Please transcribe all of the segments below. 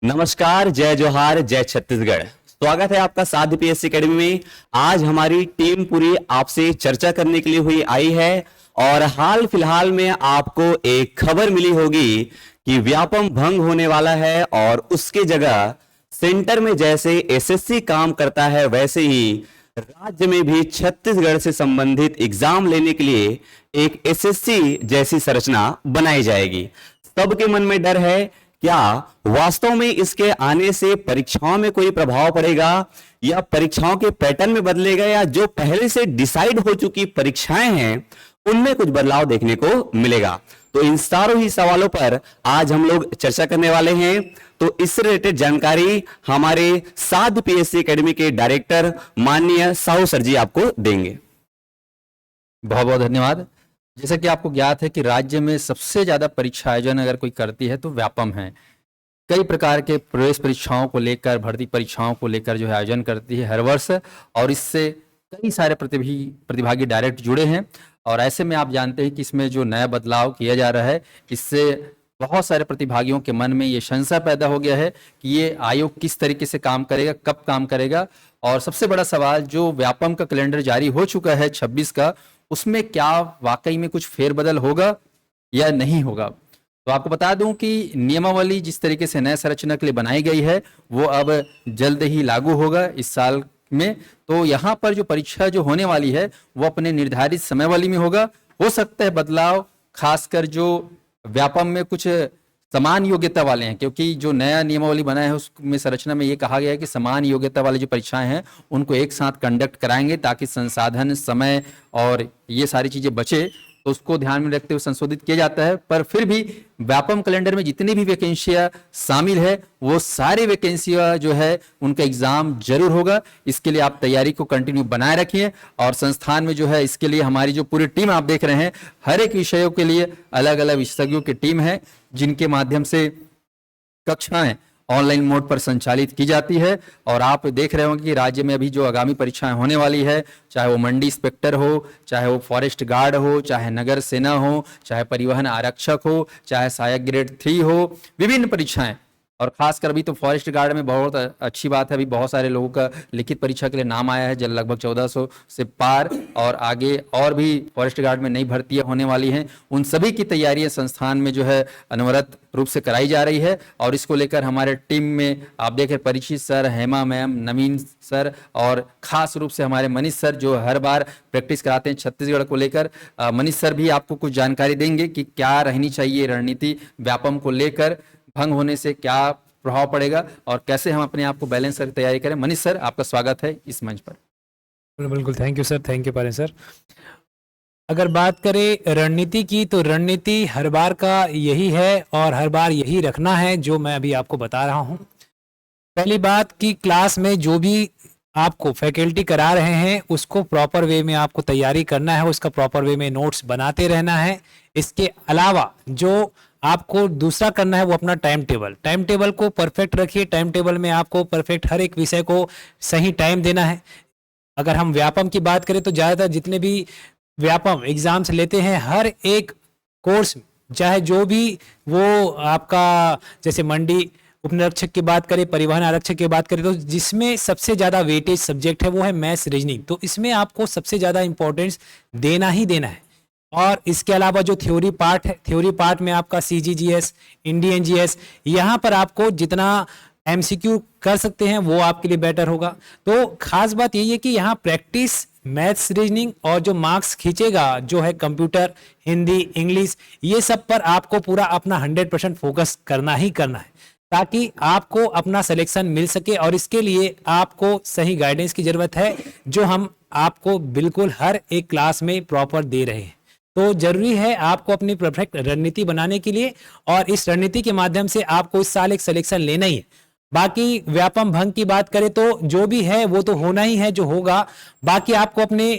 नमस्कार, जय जोहार, जय छत्तीसगढ़। स्वागत है आपका साध पीएससी एकेडमी में। आज हमारी टीम पूरी आपसे चर्चा करने के लिए हुई आई है और हाल फिलहाल में आपको एक खबर मिली होगी कि व्यापम भंग होने वाला है और उसके जगह सेंटर में जैसे एसएससी काम करता है वैसे ही राज्य में भी छत्तीसगढ़ से संबंधित एग्जाम लेने के लिए एक एसएससी जैसी संरचना बनाई जाएगी। सबके मन में डर है, क्या वास्तव में इसके आने से परीक्षाओं में कोई प्रभाव पड़ेगा या परीक्षाओं के पैटर्न में बदलेगा या जो पहले से डिसाइड हो चुकी परीक्षाएं हैं उनमें कुछ बदलाव देखने को मिलेगा। तो इन सारों ही सवालों पर आज हम लोग चर्चा करने वाले हैं। तो इससे रिलेटेड जानकारी हमारे साध पीएससी एकेडमी के डायरेक्टर माननीय साहू सर जी आपको देंगे। बहुत बहुत धन्यवाद। जैसा कि आपको ज्ञात है कि राज्य में सबसे ज़्यादा परीक्षा आयोजन अगर कोई करती है तो व्यापम है। कई प्रकार के प्रवेश परीक्षाओं को लेकर, भर्ती परीक्षाओं को लेकर जो है आयोजन करती है हर वर्ष, और इससे कई सारे प्रतिभागी डायरेक्ट जुड़े हैं। और ऐसे में आप जानते हैं कि इसमें जो नया बदलाव किया जा रहा है, इससे बहुत सारे प्रतिभागियों के मन में ये संशय पैदा हो गया है कि ये आयोग किस तरीके से काम करेगा, कब काम करेगा। और सबसे बड़ा सवाल, जो व्यापम का कैलेंडर जारी हो चुका है 26 का, उसमें क्या वाकई में कुछ फेरबदल होगा या नहीं होगा। तो आपको बता दूं कि नियमावली जिस तरीके से नए संरचना के लिए बनाई गई है वो अब जल्द ही लागू होगा इस साल में। तो यहाँ पर जो परीक्षा जो होने वाली है वो अपने निर्धारित समयावली में होगा। हो सकता है बदलाव खासकर जो व्यापम में कुछ समान योग्यता वाले हैं, क्योंकि जो नया नियमावली बना है उसमें संरचना में ये कहा गया है कि समान योग्यता वाली जो परीक्षाएं हैं उनको एक साथ कंडक्ट कराएंगे ताकि संसाधन, समय और ये सारी चीजें बचे। तो उसको ध्यान में रखते हुए संशोधित किया जाता है। पर फिर भी व्यापम कैलेंडर में जितनी भी वैकेंसियां शामिल है वो सारी वैकेंसियां जो है उनका एग्जाम जरूर होगा। इसके लिए आप तैयारी को कंटिन्यू बनाए रखिए। और संस्थान में जो है इसके लिए हमारी जो पूरी टीम आप देख रहे हैं, हर एक विषयों के लिए अलग अलग विशेषज्ञों की टीम है जिनके माध्यम से कक्षाएं ऑनलाइन मोड पर संचालित की जाती है। और आप देख रहे होंगे कि राज्य में अभी जो आगामी परीक्षाएं होने वाली है, चाहे वो मंडी इंस्पेक्टर हो, चाहे वो फॉरेस्ट गार्ड हो, चाहे नगर सेना हो, चाहे परिवहन आरक्षक हो, चाहे सहायक ग्रेड 3 हो, विभिन्न परीक्षाएं। और खासकर अभी तो फॉरेस्ट गार्ड में बहुत अच्छी बात है, अभी बहुत सारे लोगों का लिखित परीक्षा के लिए नाम आया है, लगभग 1400 से पार। और आगे और भी फॉरेस्ट गार्ड में नई भर्तियां होने वाली हैं। उन सभी की तैयारियां संस्थान में जो है अनवरत रूप से कराई जा रही है। और इसको लेकर हमारे टीम में आप देखें परीक्षित सर, हेमा मैम, नवीन सर और खास रूप से हमारे मनीष सर जो हर बार प्रैक्टिस कराते हैं छत्तीसगढ़ को लेकर। मनीष सर भी आपको कुछ जानकारी देंगे कि क्या रहनी चाहिए रणनीति, व्यापम को लेकर भंग होने से क्या प्रभाव पड़ेगा और कैसे हम अपने आप को बैलेंस करके तैयारी करें। मनीष सर, आपका स्वागत है इस मंच पर। बिल्कुल, thank you sir, thank you पारे सर। अगर बात करें रणनीति की, तो रणनीति हर बार का यही है और हर बार यही रखना है जो मैं अभी आपको बता रहा हूं। पहली बात कि क्लास में जो भी आपको फैकल्टी करा रहे हैं उसको प्रॉपर वे में आपको तैयारी करना है, उसका प्रॉपर वे में नोट्स बनाते रहना है। इसके अलावा जो आपको दूसरा करना है वो अपना टाइम टेबल को परफेक्ट रखिए। टाइम टेबल में आपको परफेक्ट हर एक विषय को सही टाइम देना है। अगर हम व्यापम की बात करें तो ज़्यादातर जितने भी व्यापम एग्जाम्स लेते हैं, हर एक कोर्स चाहे जो भी वो आपका, जैसे मंडी उपनिरीक्षक की बात करें, परिवहन आरक्षक की बात करें, तो जिसमें सबसे ज़्यादा वेटेज सब्जेक्ट है वो है मैथ्स रीजनिंग। तो इसमें आपको सबसे ज़्यादा इंपॉर्टेंस देना ही देना है। और इसके अलावा जो थ्योरी पार्ट है, थ्योरी पार्ट में आपका सीजीजीएस, इंडियन जीएस, यहाँ पर आपको जितना एमसीक्यू कर सकते हैं वो आपके लिए बेटर होगा। तो खास बात यही है कि यहाँ प्रैक्टिस, मैथ्स रीजनिंग और जो मार्क्स खींचेगा जो है कंप्यूटर, हिंदी, इंग्लिश, ये सब पर आपको पूरा अपना 100% फोकस करना ही करना है ताकि आपको अपना सिलेक्शन मिल सके। और इसके लिए आपको सही गाइडेंस की जरूरत है जो हम आपको बिल्कुल हर एक क्लास में प्रॉपर दे रहे हैं। तो जरूरी है आपको अपनी परफेक्ट रणनीति बनाने के लिए, और इस रणनीति के माध्यम से आपको इस साल एक सिलेक्शन लेना ही है। बाकी व्यापम भंग की बात करें तो जो भी है वो तो होना ही है जो होगा। बाकी आपको अपने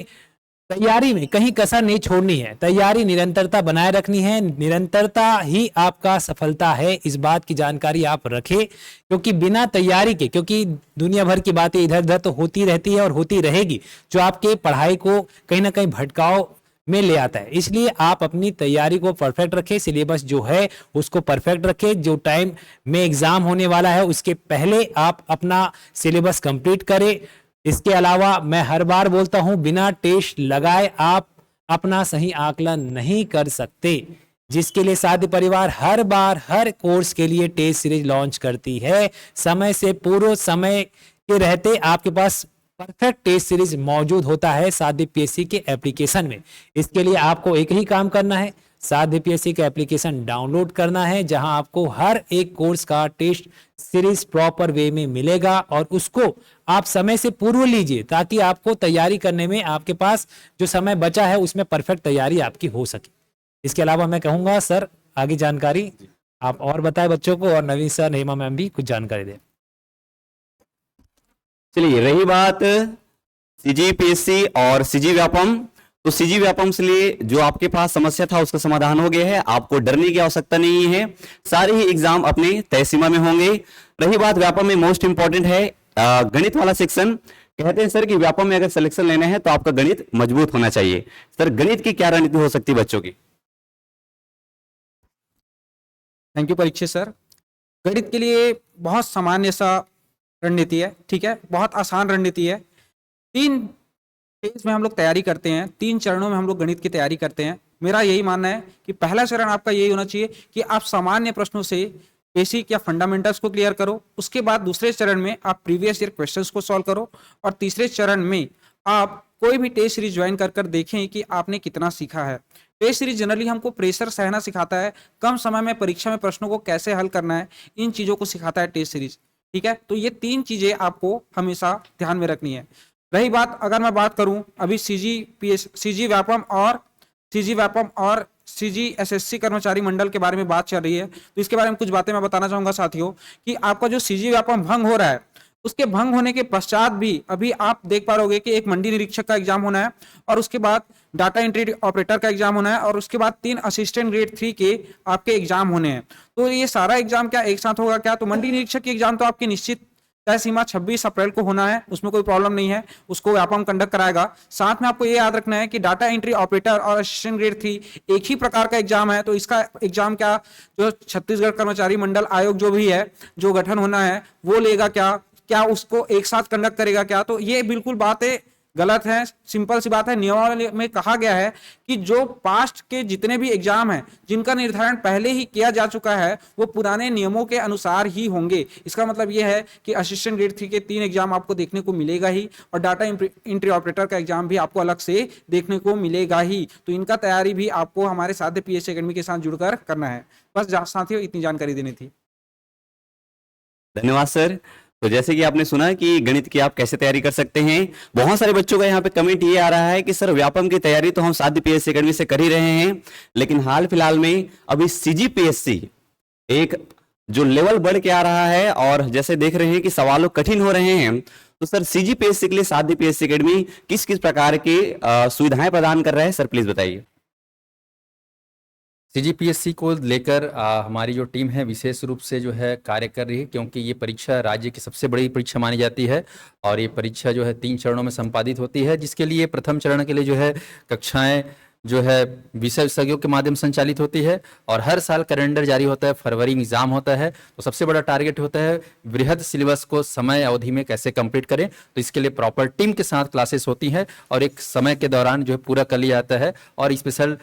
तैयारी में कहीं कसर नहीं छोड़नी है, तैयारी निरंतरता बनाए रखनी है। निरंतरता ही आपका सफलता है, इस बात की जानकारी आप रखें। क्योंकि बिना तैयारी के, क्योंकि दुनिया भर की बातें इधर उधर तो होती रहती है और होती रहेगी जो आपके पढ़ाई को कहीं ना कहीं भटकाव में ले आता है। इसलिए आप अपनी तैयारी को परफेक्ट रखें, सिलेबस जो है उसको परफेक्ट रखें। जो टाइम में एग्जाम होने वाला है उसके पहले आप अपना सिलेबस कंप्लीट करें। इसके अलावा मैं हर बार बोलता हूं, बिना टेस्ट लगाए आप अपना सही आकलन नहीं कर सकते, जिसके लिए साध्य परिवार हर बार हर कोर्स के लिए टेस्ट सीरीज लॉन्च करती है। समय से पूर्व समय के रहते आपके पास परफेक्ट टेस्ट सीरीज मौजूद होता है साध्य पीएससी के एप्लीकेशन में। इसके लिए आपको एक ही काम करना है, साध्य पीएससी का एप्लीकेशन डाउनलोड करना है, जहां आपको हर एक कोर्स का टेस्ट सीरीज प्रॉपर वे में मिलेगा और उसको आप समय से पूर्व लीजिए, ताकि आपको तैयारी करने में आपके पास जो समय बचा है उसमें परफेक्ट तैयारी आपकी हो सके। इसके अलावा मैं कहूंगा सर आगे जानकारी आप और बताएं बच्चों को, और नवीन सर, हेमा मैम भी कुछ जानकारी दें। चलिए, रही बात सीजीपीएससी और सीजी व्यापम, तो सीजी व्यापम से लिए जो आपके पास समस्या था उसका समाधान हो गया है, आपको डरने की आवश्यकता नहीं है, सारे ही एग्जाम अपने तय सीमा में होंगे। रही बात व्यापम में, मोस्ट इंपॉर्टेंट है गणित वाला सेक्शन। कहते हैं सर कि व्यापम में अगर सिलेक्शन लेना है तो आपका गणित मजबूत होना चाहिए। सर गणित की क्या रणनीति हो सकती है बच्चों की? Thank you Parikshit sir. गणित के लिए बहुत सामान्य सा रणनीति है, ठीक है, बहुत आसान रणनीति है। 3 फेज में हम लोग तैयारी करते हैं, 3 चरणों में हम लोग गणित की तैयारी करते हैं। मेरा यही मानना है कि पहला चरण आपका यही होना चाहिए कि आप सामान्य प्रश्नों से बेसिक या फंडामेंटल्स को क्लियर करो। उसके बाद दूसरे चरण में आप प्रीवियस ईयर क्वेश्चंस को सॉल्व करो, और तीसरे चरण में आप कोई भी टेस्ट सीरीज ज्वाइन कर देखें कि आपने कितना सीखा है। टेस्ट सीरीज जनरली हमको प्रेशर सहना सिखाता है, कम समय में परीक्षा में प्रश्नों को कैसे हल करना है, इन चीजों को सिखाता है टेस्ट सीरीज, ठीक है। तो ये 3 चीजें आपको हमेशा ध्यान में रखनी है। रही बात, अगर मैं बात करूं अभी सीजी व्यापम और सीजी एसएससी कर्मचारी मंडल के बारे में बात चल रही है, तो इसके बारे में कुछ बातें मैं बताना चाहूंगा साथियों, कि आपका जो सीजी व्यापम भंग हो रहा है, उसके भंग होने के पश्चात भी अभी आप देख पा रहोगे कि एक मंडी निरीक्षक का एग्जाम होना है, और उसके बाद डाटा एंट्री ऑपरेटर का एग्जाम होना है, और उसके बाद 3 असिस्टेंट ग्रेड 3 के आपके एग्जाम होने हैं। तो ये सारा एग्जाम क्या एक साथ होगा क्या? तो मंडी निरीक्षक की एग्जाम तो आपकी निश्चित तय सीमा 26 अप्रैल को होना है, उसमें कोई प्रॉब्लम नहीं है, उसको व्यापम कंडक्ट कराएगा। साथ में आपको ये याद रखना है कि डाटा एंट्री ऑपरेटर और असिस्टेंट ग्रेड 3 एक ही प्रकार का एग्जाम है, तो इसका एग्जाम क्या जो छत्तीसगढ़ कर्मचारी मंडल आयोग जो भी है, जो गठन होना है, वो लेगा क्या उसको एक साथ कंडक्ट करेगा क्या? तो ये बिल्कुल बातें गलत है। सिंपल सी बात है, नियमावली में कहा गया है कि जो पास्ट के जितने भी एग्जाम हैं जिनका निर्धारण पहले ही किया जा चुका है, वो पुराने नियमों के अनुसार ही होंगे। इसका मतलब ये है कि असिस्टेंट ग्रेड 3 के 3 एग्जाम आपको देखने को मिलेगा ही, और डाटा एंट्री ऑपरेटर का एग्जाम भी आपको अलग से देखने को मिलेगा ही। तो इनका तैयारी भी आपको हमारे साथ पीएससी एकेडमी के साथ जुड़कर करना है। बस साथियों इतनी जानकारी देनी थी। धन्यवाद सर। तो जैसे कि आपने सुना कि गणित की आप कैसे तैयारी कर सकते हैं, बहुत सारे बच्चों का यहाँ पे कमेंट ये आ रहा है कि सर व्यापम की तैयारी तो हम साध्य पीएससी एकेडमी से कर ही रहे हैं, लेकिन हाल फिलहाल में अभी सीजीपीएससी एक जो लेवल बढ़ के आ रहा है, और जैसे देख रहे हैं कि सवालों कठिन हो रहे हैं, तो सर सीजीपीएससी के लिए साध्य पीएससी एकेडमी किस किस प्रकार की सुविधाएं प्रदान कर रहा है, सर प्लीज बताइए। सीजीपीएससी को लेकर हमारी जो टीम है विशेष रूप से जो है कार्य कर रही है, क्योंकि ये परीक्षा राज्य की सबसे बड़ी परीक्षा मानी जाती है, और ये परीक्षा जो है 3 चरणों में संपादित होती है, जिसके लिए प्रथम चरण के लिए जो है कक्षाएं जो है विषय विशेषज्ञों के माध्यम से संचालित होती है, और हर साल कैलेंडर जारी होता है, फरवरी में एग्जाम होता है। तो सबसे बड़ा टारगेट होता है बृहद सिलेबस को समय अवधि में कैसे कंप्लीट करें, तो इसके लिए प्रॉपर टीम के साथ क्लासेस होती हैं, और एक समय के दौरान जो है पूरा कर लिया जाता है, और स्पेशल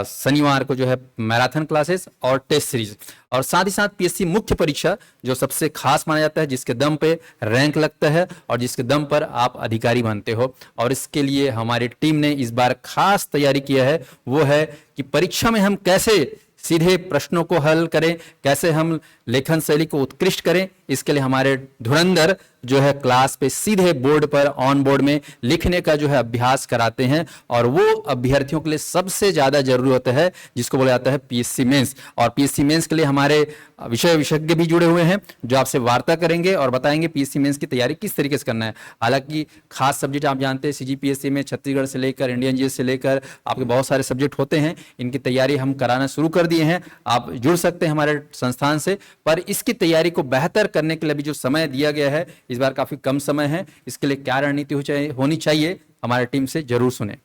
शनिवार को जो है मैराथन क्लासेस और टेस्ट सीरीज, और साथ ही साथ पीएससी मुख्य परीक्षा जो सबसे खास माना जाता है, जिसके दम पे रैंक लगता है और जिसके दम पर आप अधिकारी बनते हो। और इसके लिए हमारी टीम ने इस बार खास तैयारी किया है, वो है कि परीक्षा में हम कैसे सीधे प्रश्नों को हल करें, कैसे हम लेखन शैली को उत्कृष्ट करें। इसके लिए हमारे धुरंधर जो है क्लास पे सीधे बोर्ड पर ऑन बोर्ड में लिखने का जो है अभ्यास कराते हैं, और वो अभ्यर्थियों के लिए सबसे ज्यादा जरूरी होता है, जिसको बोला जाता है पीएससी मेंस। और पीएससी मेंस के लिए हमारे विषय विशेषज्ञ भी जुड़े हुए हैं, जो आपसे वार्ता करेंगे और बताएंगे पीएससी मेंस की तैयारी किस तरीके से करना है। हालांकि खास सब्जेक्ट आप जानते हैं सीजीपीएससी में छत्तीसगढ़ से लेकर इंडियन जीएस से लेकर आपके बहुत सारे सब्जेक्ट होते हैं, इनकी तैयारी हम कराना शुरू कर दिए हैं। आप जुड़ सकते हैं हमारे संस्थान से, पर इसकी तैयारी को बेहतर करने के लिए भी जो समय दिया गया है इस बार काफी कम समय है। इसके लिए क्या रणनीति होनी चाहिए, हमारी टीम से जरूर सुने।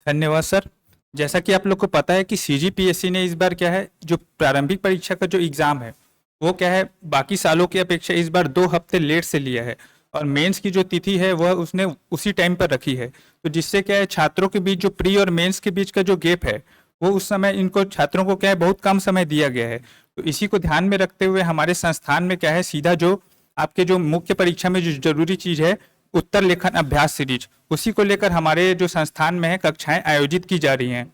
धन्यवाद सर। जैसा कि आप लोग को पता है कि सीजीपीएससी ने इस बार क्या है, जो प्रारंभिक परीक्षा का जो एग्ज़ाम है वो क्या है, बाकी सालों की अपेक्षा इस बार 2 हफ्ते लेट से लिया है, और मेंस की जो तिथि है वह उसने उसी टाइम पर रखी है। तो जिससे क्या है, छात्रों के बीच जो प्री और मेंस के बीच का जो गैप है वो उस समय इनको छात्रों को क्या है, बहुत कम समय दिया गया है। तो इसी को ध्यान में रखते हुए हमारे संस्थान में क्या है, सीधा जो आपके जो मुख्य परीक्षा में जो जरूरी चीज़ है, उत्तर लेखन अभ्यास सीरीज, उसी को लेकर हमारे जो संस्थान में है कक्षाएं आयोजित की जा रही हैं,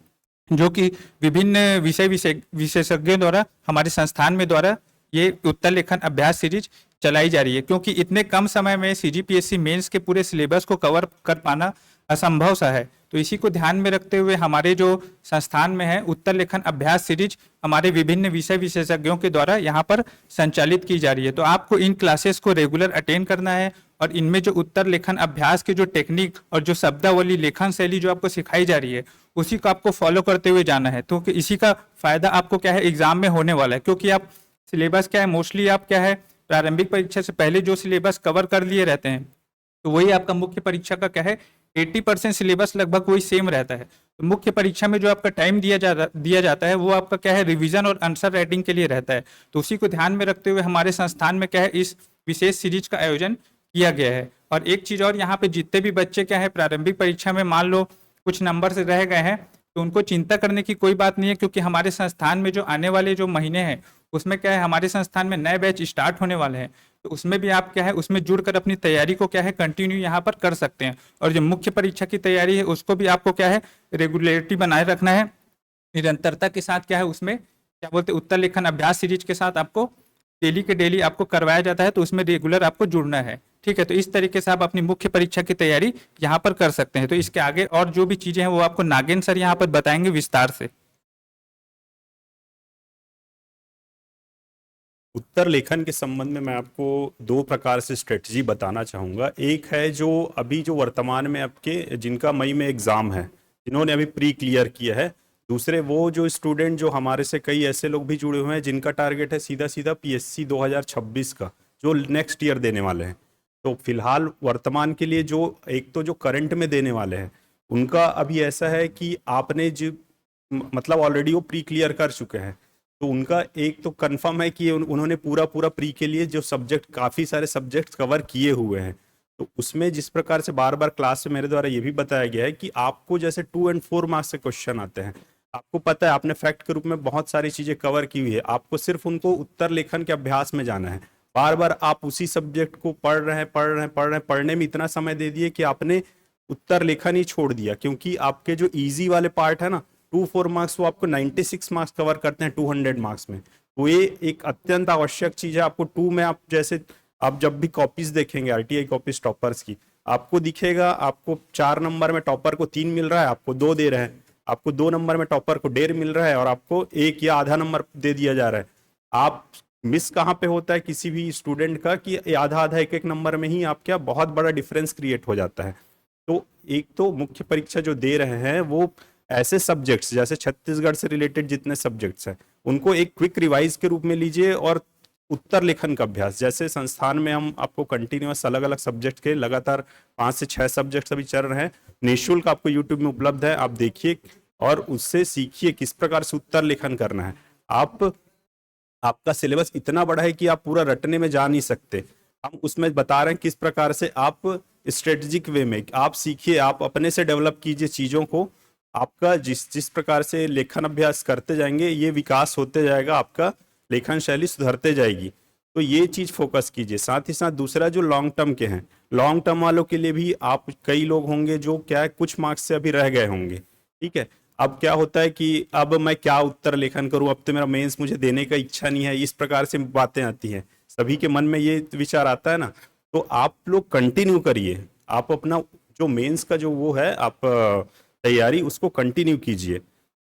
जो कि विभिन्न विशेषज्ञों द्वारा हमारे संस्थान में द्वारा ये उत्तर लेखन अभ्यास सीरीज चलाई जा रही है। क्योंकि इतने कम समय में सीजीपीएससी मेंस के पूरे सिलेबस को कवर कर पाना असंभव सा है। तो इसी को ध्यान में रखते हुए हमारे जो संस्थान में है उत्तर लेखन अभ्यास सीरीज हमारे विभिन्न विषय विशेषज्ञों के द्वारा यहाँ पर संचालित की जा रही है। तो आपको इन क्लासेस को रेगुलर अटेंड करना है, और इनमें जो उत्तर लेखन अभ्यास के जो टेक्निक और जो शब्दावली लेखन शैली जो आपको सिखाई जा रही है उसी को आपको फॉलो करते हुए जाना है। तो इसी का फायदा आपको क्या है, एग्जाम में होने वाला है। क्योंकि आप सिलेबस क्या है, मोस्टली आप क्या है, प्रारंभिक परीक्षा से पहले जो सिलेबस कवर कर लिए रहते हैं, तो वही आपका मुख्य परीक्षा का क्या है, 80% सिलेबस लगभग वही सेम रहता है। तो मुख्य परीक्षा में जो आपका टाइम दिया जाता है वो आपका क्या है, रिवीजन और आंसर राइटिंग के लिए रहता है। तो उसी को ध्यान में रखते हुए हमारे संस्थान में क्या है, इस विशेष सीरीज का आयोजन किया गया है। और एक चीज़ और, यहाँ पे जितने भी बच्चे क्या है प्रारंभिक परीक्षा में मान लो कुछ नंबर से रह गए हैं, तो उनको चिंता करने की कोई बात नहीं है। क्योंकि हमारे संस्थान में जो आने वाले जो महीने हैं उसमें क्या है, हमारे संस्थान में नए बैच स्टार्ट होने वाले हैं। तो उसमें भी आप क्या है, उसमें जुड़कर अपनी तैयारी को क्या है, कंटिन्यू यहाँ पर कर सकते हैं। और जो मुख्य परीक्षा की तैयारी है उसको भी आपको क्या है, रेगुलरिटी बनाए रखना है, निरंतरता के साथ क्या है, उसमें क्या बोलते हैं, उत्तर लेखन अभ्यास सीरीज के साथ आपको डेली के डेली आपको करवाया जाता है। तो उसमें रेगुलर आपको जुड़ना है, ठीक है। तो इस तरीके से आप अपनी मुख्य परीक्षा की तैयारी यहाँ पर कर सकते हैं। तो इसके आगे और जो भी चीज़ें हैं वो आपको नागेंद्र सर यहाँ पर बताएंगे विस्तार से। उत्तर लेखन के संबंध में मैं आपको 2 प्रकार से स्ट्रेटजी बताना चाहूँगा। एक है जो अभी जो वर्तमान में आपके जिनका मई में एग्ज़ाम है, जिन्होंने अभी प्री क्लियर किया है। दूसरे वो जो स्टूडेंट जो हमारे से कई ऐसे लोग भी जुड़े हुए हैं जिनका टारगेट है सीधा सीधा पीएससी 2026 का, जो नेक्स्ट ईयर देने वाले हैं। तो फिलहाल वर्तमान के लिए जो एक तो जो करंट में देने वाले हैं उनका अभी ऐसा है कि आपने जो मतलब ऑलरेडी वो प्री क्लियर कर चुके हैं, तो उनका एक तो कंफर्म है कि उन्होंने पूरा प्री के लिए जो सब्जेक्ट, काफ़ी सारे सब्जेक्ट कवर किए हुए हैं। तो उसमें जिस प्रकार से बार बार क्लास में मेरे द्वारा ये भी बताया गया है कि आपको जैसे 2 और 4 मार्क्स से क्वेश्चन आते हैं, आपको पता है आपने फैक्ट के रूप में बहुत सारी चीज़ें कवर की हुई है, आपको सिर्फ उनको उत्तर लेखन के अभ्यास में जाना है। बार बार आप उसी सब्जेक्ट को पढ़ने में इतना समय दे दिए कि आपने उत्तर लेखन ही छोड़ दिया। क्योंकि आपके जो ईजी वाले पार्ट है ना, 2-4 मार्क्स, वो आपको 96 मार्क्स कवर करते हैं 200 मार्क्स में। तो ये एक अत्यंत आवश्यक चीज़ है। आपको 2 में आप जैसे आप जब भी कॉपीज देखेंगे आरटीआई कॉपीज टॉपर्स की, आपको दिखेगा आपको 4 नंबर में टॉपर को 3 मिल रहा है, आपको 2 दे रहे हैं। आपको 2 नंबर में टॉपर को 1.5 मिल रहा है और आपको 1 या आधा नंबर दे दिया जा रहा है। आप मिस कहाँ पे होता है किसी भी स्टूडेंट का कि आधा आधा एक नंबर में ही आप क्या बहुत बड़ा डिफरेंस क्रिएट हो जाता है। तो एक तो मुख्य परीक्षा जो दे रहे हैं वो ऐसे सब्जेक्ट्स जैसे छत्तीसगढ़ से रिलेटेड जितने सब्जेक्ट्स हैं उनको एक क्विक रिवाइज के रूप में लीजिए। और उत्तर लेखन का अभ्यास, जैसे संस्थान में हम आपको कंटिन्यूअस अलग अलग सब्जेक्ट के लगातार 5 से 6 सब्जेक्ट्स अभी चल रहे हैं, निःशुल्क आपको यूट्यूब में उपलब्ध है, आप देखिए और उससे सीखिए किस प्रकार से उत्तर लेखन करना है। आपका सिलेबस इतना बड़ा है कि आप पूरा रटने में जा नहीं सकते। हम उसमें बता रहे हैं किस प्रकार से आप स्ट्रेटेजिक वे में आप सीखिए, आप अपने से डेवलप कीजिए चीज़ों को। आपका जिस प्रकार से लेखन अभ्यास करते जाएंगे ये विकास होते जाएगा, आपका लेखन शैली सुधरते जाएगी। तो ये चीज़ फोकस कीजिए। साथ ही साथ दूसरा जो लॉन्ग टर्म के हैं, लॉन्ग टर्म वालों के लिए भी आप कई लोग होंगे जो क्या है कुछ मार्क्स से अभी रह गए होंगे, ठीक है। अब क्या होता है कि अब मैं क्या उत्तर लेखन करूं, अब तो मेरा मेंस मुझे देने का इच्छा नहीं है, इस प्रकार से बातें आती हैं, सभी के मन में ये विचार आता है ना। तो आप लोग कंटिन्यू करिए, आप अपना जो मेंस का जो वो है आप तैयारी उसको कंटिन्यू कीजिए।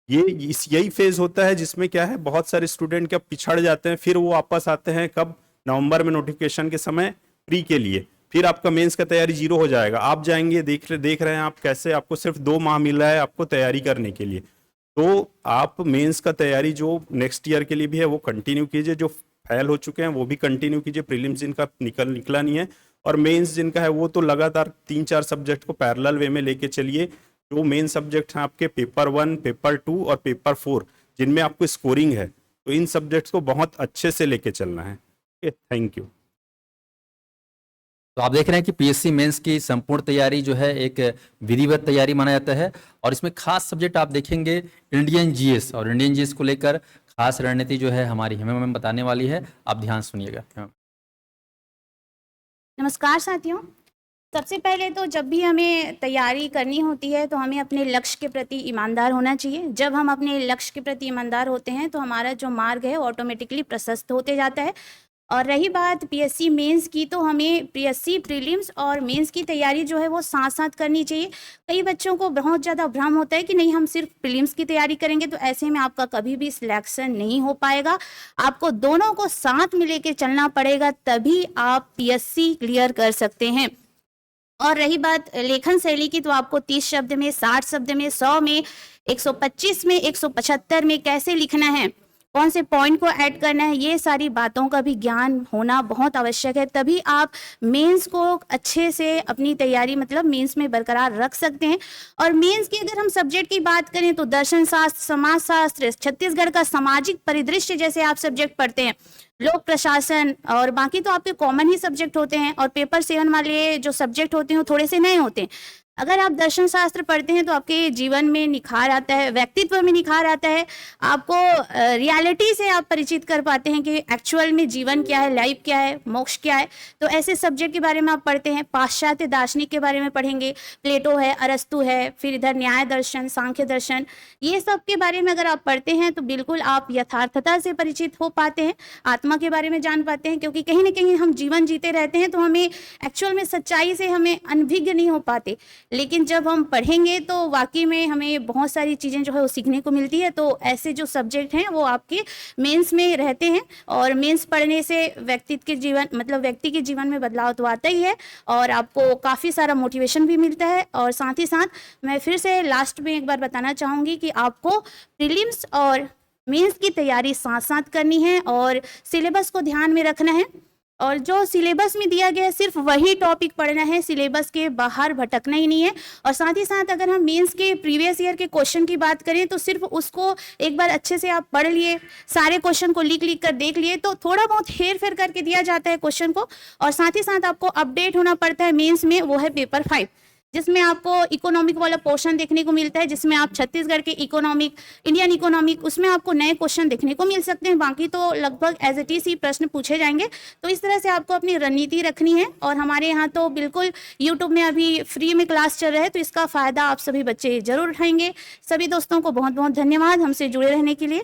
यही फेज होता है जिसमें क्या है बहुत सारे स्टूडेंट क्या पिछड़ जाते हैं, फिर वो वापस आते हैं कब, नवंबर में नोटिफिकेशन के समय प्री के लिए, फिर आपका मेंस का तैयारी 0 हो जाएगा। आप जाएंगे देख रहे हैं आप कैसे आपको सिर्फ 2 माह मिल रहा है आपको तैयारी करने के लिए। तो आप मेंस का तैयारी जो नेक्स्ट ईयर के लिए भी है वो कंटिन्यू कीजिए, जो फेल हो चुके हैं वो भी कंटिन्यू कीजिए, प्रीलिम्स जिनका निकला नहीं है और मेंस जिनका है वो तो लगातार 3-4 सब्जेक्ट को पैरेलल वे में लेके चलिए। जो मेन सब्जेक्ट हैं आपके पेपर 1, पेपर 2 और पेपर 4, जिनमें आपको स्कोरिंग है, तो इन सब्जेक्ट्स को बहुत अच्छे से लेके चलना है। Thank you. तो आप देख रहे हैं कि पीएससी मेंस की संपूर्ण तैयारी जो है एक विधिवत तैयारी माना जाता है, और इसमें खास सब्जेक्ट आप देखेंगे इंडियन जीएस, और इंडियन जीएस को लेकर खास रणनीति जो है हमारी हेमा मैम बताने वाली है। आप ध्यान सुनिएगा। नमस्कार साथियों। सबसे पहले तो जब भी हमें तैयारी करनी होती है तो हमें अपने लक्ष्य के प्रति ईमानदार होना चाहिए। जब हम अपने लक्ष्य के प्रति ईमानदार होते हैं तो हमारा जो मार्ग है ऑटोमेटिकली प्रशस्त होते जाता है। और रही बात पीएससी मेंस की, तो हमें पीएससी प्रीलिम्स और मेंस की तैयारी जो है वो साथ साथ करनी चाहिए। कई बच्चों को बहुत ज़्यादा भ्रम होता है कि नहीं हम सिर्फ प्रीलिम्स की तैयारी करेंगे, तो ऐसे में आपका कभी भी सिलेक्शन नहीं हो पाएगा। आपको दोनों को साथ में लेके चलना पड़ेगा, तभी आप पीएससी क्लियर कर सकते हैं। और रही बात लेखन शैली की, तो आपको 30 शब्द में, 60 शब्द में, 100 में, 125 में, 175 में कैसे लिखना है, कौन से पॉइंट को ऐड करना है, ये सारी बातों का भी ज्ञान होना बहुत आवश्यक है। तभी आप मेंस को अच्छे से अपनी तैयारी मतलब मेंस में बरकरार रख सकते हैं। और मेंस की अगर हम सब्जेक्ट की बात करें तो दर्शन शास्त्र, समाज शास्त्र, छत्तीसगढ़ का सामाजिक परिदृश्य जैसे आप सब्जेक्ट पढ़ते हैं, लोक प्रशासन, और बाकी तो आपके कॉमन ही सब्जेक्ट होते हैं। और पेपर 7 वाले जो सब्जेक्ट होते हैं वो थोड़े से नए होते हैं। अगर आप दर्शन शास्त्र पढ़ते हैं तो आपके जीवन में निखार आता है, व्यक्तित्व में निखार आता है, आपको रियलिटी से आप परिचित कर पाते हैं कि एक्चुअल में जीवन क्या है, लाइफ क्या है, मोक्ष क्या है। तो ऐसे सब्जेक्ट के बारे में आप पढ़ते हैं। पाश्चात्य दार्शनिक के बारे में पढ़ेंगे, प्लेटो है, अरस्तु है, फिर इधर न्याय दर्शन, सांख्य दर्शन, ये सब के बारे में अगर आप पढ़ते हैं तो बिल्कुल आप यथार्थता से परिचित हो पाते हैं, आत्मा के बारे में जान पाते हैं। क्योंकि कहीं ना कहीं हम जीवन जीते रहते हैं तो हमें एक्चुअल में सच्चाई से हमें अनभिज्ञ नहीं हो पाते, लेकिन जब हम पढ़ेंगे तो वाकई में हमें बहुत सारी चीज़ें जो है वो सीखने को मिलती है। तो ऐसे जो सब्जेक्ट हैं वो आपके मेंस में रहते हैं। और मेंस पढ़ने से व्यक्ति के जीवन में बदलाव तो आता ही है, और आपको काफ़ी सारा मोटिवेशन भी मिलता है। और साथ ही साथ मैं फिर से लास्ट में एक बार बताना चाहूँगी कि आपको प्रीलिम्स और मेंस की तैयारी साथ साथ करनी है, और सिलेबस को ध्यान में रखना है। और जो सिलेबस में दिया गया है सिर्फ वही टॉपिक पढ़ना है, सिलेबस के बाहर भटकना ही नहीं है। और साथ ही साथ अगर हम मेंस के प्रीवियस ईयर के क्वेश्चन की बात करें तो सिर्फ उसको एक बार अच्छे से आप पढ़ लिए, सारे क्वेश्चन को लिख कर देख लिए, तो थोड़ा बहुत हेर फेर करके दिया जाता है क्वेश्चन को। और साथ ही साथ आपको अपडेट होना पड़ता है मेंस में, वो है पेपर 5, जिसमें आपको इकोनॉमिक वाला पोर्शन देखने को मिलता है, जिसमें आप छत्तीसगढ़ के इकोनॉमिक, इंडियन इकोनॉमिक, उसमें आपको नए क्वेश्चन देखने को मिल सकते हैं। बाकी तो लगभग एज इट इज ही प्रश्न पूछे जाएंगे। तो इस तरह से आपको अपनी रणनीति रखनी है। और हमारे यहाँ तो बिल्कुल यूट्यूब में अभी फ्री में क्लास चल रहा है, तो इसका फायदा आप सभी बच्चे जरूर उठाएंगे। सभी दोस्तों को बहुत बहुत धन्यवाद हमसे जुड़े रहने के लिए।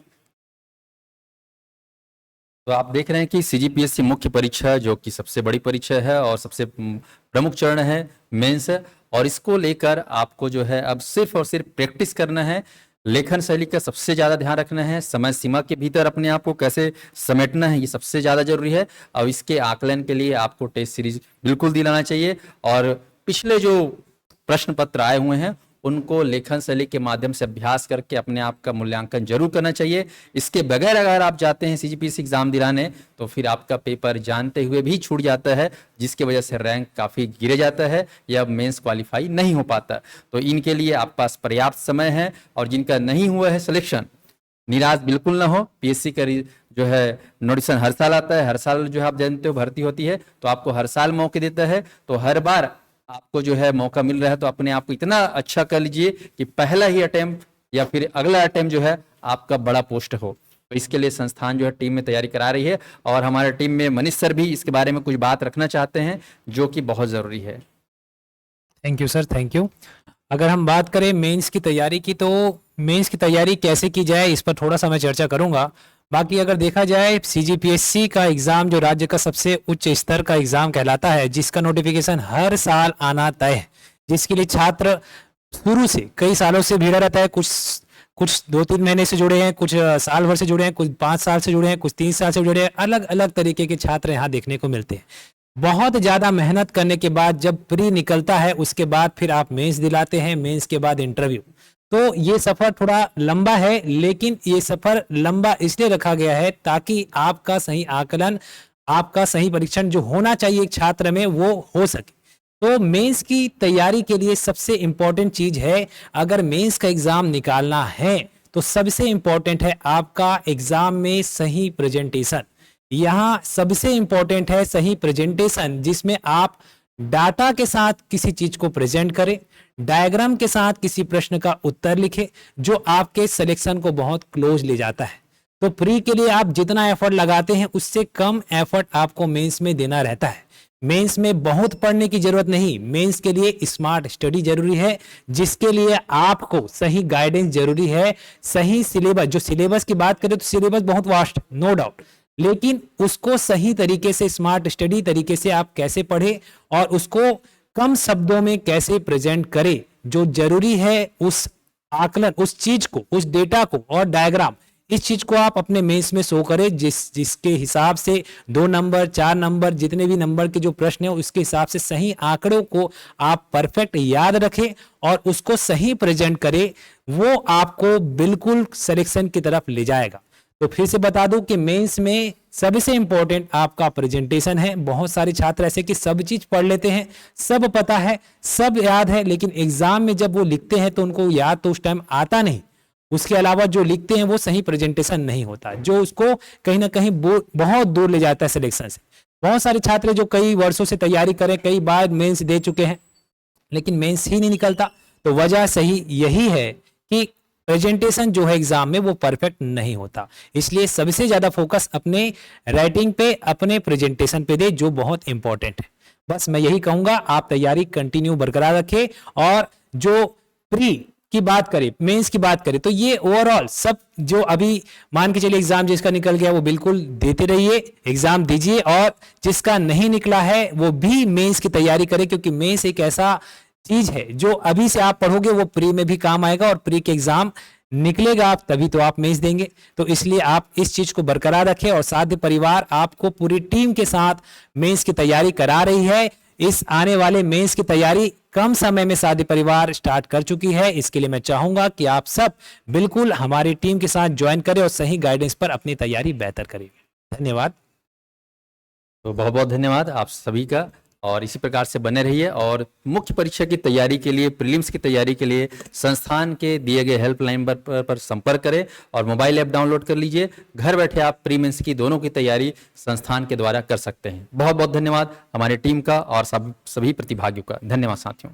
तो आप देख रहे हैं कि सीजीपीएससी मुख्य परीक्षा जो कि सबसे बड़ी परीक्षा है और सबसे प्रमुख चरण है मेंस, और इसको लेकर आपको जो है अब सिर्फ और सिर्फ प्रैक्टिस करना है। लेखन शैली का सबसे ज़्यादा ध्यान रखना है, समय सीमा के भीतर अपने आप को कैसे समेटना है ये सबसे ज़्यादा जरूरी है। और इसके आकलन के लिए आपको टेस्ट सीरीज बिल्कुल दिलाना चाहिए, और पिछले जो प्रश्न पत्र आए हुए हैं उनको लेखन शैली के माध्यम से अभ्यास करके अपने आप का मूल्यांकन जरूर करना चाहिए। इसके बगैर अगर आप जाते हैं सीजीपीएससी एग्जाम दिलाने तो फिर आपका पेपर जानते हुए भी छूट जाता है, जिसकी वजह से रैंक काफ़ी गिर जाता है या मेंस क्वालिफाई नहीं हो पाता। तो इनके लिए आपके पास पर्याप्त समय है, और जिनका नहीं हुआ है सिलेक्शन, निराश बिल्कुल ना हो। पीएससी का जो है नोटिफिकेशन हर साल आता है, हर साल जो है आप जानते हो भर्ती होती है, तो आपको हर साल मौके देता है। तो हर बार आपको जो है मौका मिल रहा है तो अपने आप को इतना अच्छा कर लीजिए कि पहला ही अटेम्प्ट या फिर अगला अटेम्प्ट जो है आपका बड़ा पोस्ट हो। तो इसके लिए संस्थान जो है टीम में तैयारी करा रही है, और हमारे टीम में मनीष सर भी इसके बारे में कुछ बात रखना चाहते हैं जो कि बहुत ज़रूरी है। Thank you sir, thank you. अगर हम बात करें मेंस की तैयारी की, तो मेंस की तैयारी कैसे की जाए इस पर थोड़ा सा मैं चर्चा करूंगा। बाकी अगर देखा जाए सीजीपीएससी का एग्ज़ाम जो राज्य का सबसे उच्च स्तर का एग्ज़ाम कहलाता है, जिसका नोटिफिकेशन हर साल आना तय है, जिसके लिए छात्र शुरू से कई सालों से भिड़ा रहता है। कुछ 2-3 महीने से जुड़े हैं, कुछ साल भर से जुड़े हैं, कुछ 5 साल से जुड़े हैं, कुछ 3 साल से जुड़े हैं। अलग अलग तरीके के छात्र यहाँ देखने को मिलते हैं। बहुत ज़्यादा मेहनत करने के बाद जब प्री निकलता है उसके बाद फिर आप मेंस दिलाते हैं, मेंस के बाद इंटरव्यू। तो ये सफ़र थोड़ा लंबा है, लेकिन ये सफ़र लंबा इसलिए रखा गया है ताकि आपका सही आकलन, आपका सही परीक्षण जो होना चाहिए एक छात्र में वो हो सके। तो मेंस की तैयारी के लिए सबसे इंपॉर्टेंट चीज है, अगर मेंस का एग्जाम निकालना है तो सबसे इंपॉर्टेंट है आपका एग्जाम में सही प्रेजेंटेशन। यहां सबसे इंपॉर्टेंट है सही प्रेजेंटेशन, जिसमें आप डाटा के साथ किसी चीज को प्रेजेंट करें, डायग्राम के साथ किसी प्रश्न का उत्तर लिखें, जो आपके सिलेक्शन को बहुत क्लोज ले जाता है। तो प्री के लिए आप जितना एफर्ट लगाते हैं उससे कम एफर्ट आपको मेंस में देना रहता है। मेंस में बहुत पढ़ने की जरूरत नहीं, मेंस के लिए स्मार्ट स्टडी जरूरी है, जिसके लिए आपको सही गाइडेंस जरूरी है, सही सिलेबस। जो सिलेबस की बात करें तो सिलेबस बहुत वास्ट, नो डाउट, लेकिन उसको सही तरीके से स्मार्ट स्टडी तरीके से आप कैसे पढ़े और उसको कम शब्दों में कैसे प्रेजेंट करें, जो जरूरी है उस आकलन, उस चीज को, उस डेटा को और डायग्राम, इस चीज को आप अपने मेंस में शो करें, जिसके हिसाब से 2 नंबर 4 नंबर जितने भी नंबर के जो प्रश्न है उसके हिसाब से सही आंकड़ों को आप परफेक्ट याद रखें और उसको सही प्रेजेंट करें। वो आपको बिल्कुल सिलेक्शन की तरफ ले जाएगा। तो फिर से बता दूं कि मेंस में सबसे इंपॉर्टेंट आपका प्रेजेंटेशन है। बहुत सारे छात्र ऐसे कि सब चीज पढ़ लेते हैं, सब पता है, सब याद है, लेकिन एग्जाम में जब वो लिखते हैं तो उनको याद तो उस टाइम आता नहीं, उसके अलावा जो लिखते हैं वो सही प्रेजेंटेशन नहीं होता, जो उसको कहीं ना कहीं बहुत दूर ले जाता है सिलेक्शन से। बहुत सारे छात्र जो कई वर्षों से तैयारी करें, कई बार मेंस दे चुके हैं, लेकिन मेंस ही नहीं निकलता। तो वजह सही यही है कि प्रेजेंटेशन जो है एग्जाम में वो परफेक्ट नहीं होता। इसलिए सबसे ज्यादा फोकस अपने राइटिंग पे, अपने प्रेजेंटेशन पे दे, जो बहुत इंपॉर्टेंट है। बस मैं यही कहूंगा, आप तैयारी कंटिन्यू बरकरार रखें। और जो प्री की बात करें, मेंस की बात करें, तो ये ओवरऑल सब जो अभी मान के चलिए एग्जाम जिसका निकल गया वो बिल्कुल देते रहिए, एग्जाम दीजिए, और जिसका नहीं निकला है वो भी मेंस की तैयारी करे, क्योंकि मेंस एक ऐसा चीज है जो अभी से आप पढ़ोगे वो प्री में भी काम आएगा, और प्री के एग्जाम निकलेगा आप तभी तो आप मेंस देंगे। तो इसलिए आप इस चीज को बरकरार रखें, और साध्य परिवार आपको पूरी टीम के साथ मेंस की तैयारी करा रही है। इस आने वाले मेंस की तैयारी कम समय में साध्य परिवार स्टार्ट कर चुकी है। इसके लिए मैं चाहूंगा कि आप सब बिल्कुल हमारी टीम के साथ ज्वाइन करें और सही गाइडेंस पर अपनी तैयारी बेहतर करें। धन्यवाद। तो बहुत बहुत धन्यवाद आप सभी का, और इसी प्रकार से बने रहिए। और मुख्य परीक्षा की तैयारी के लिए, प्रीलिम्स की तैयारी के लिए संस्थान के दिए गए हेल्पलाइन पर संपर्क करें और मोबाइल ऐप डाउनलोड कर लीजिए। घर बैठे आप प्री मेंस की दोनों की तैयारी संस्थान के द्वारा कर सकते हैं। बहुत बहुत धन्यवाद हमारी टीम का और सभी प्रतिभागियों का। धन्यवाद साथियों।